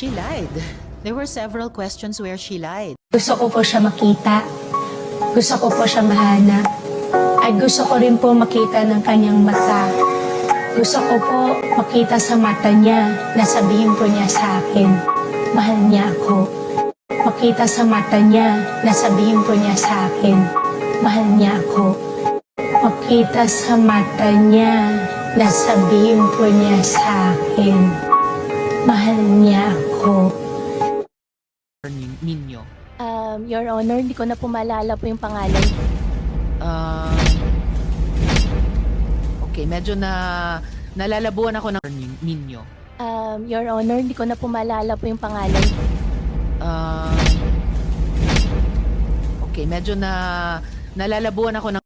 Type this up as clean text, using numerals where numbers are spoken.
She lied. There were several questions where she lied. Gusto ko po siya makita. Gusto ko po siya mahanap. At gusto ko rin po makita ng kanyang mata. Gusto ko po makita sa mata niya na sabihin po niya sa akin, mahal niya ako. Makita sa mata niya na sabihin po niya sa akin, mahal niya ako. Makita sa mata niya na sabihin po niya sa akin, mahal niya ako. Ninyo. Your Honor, hindi ko na po maalala po yung pangalan. Okay, medyo nalalabuan ako ng ninyo. Your Honor, hindi ko na po maalala po yung pangalan. Okay, medyo nalalabuan ako ng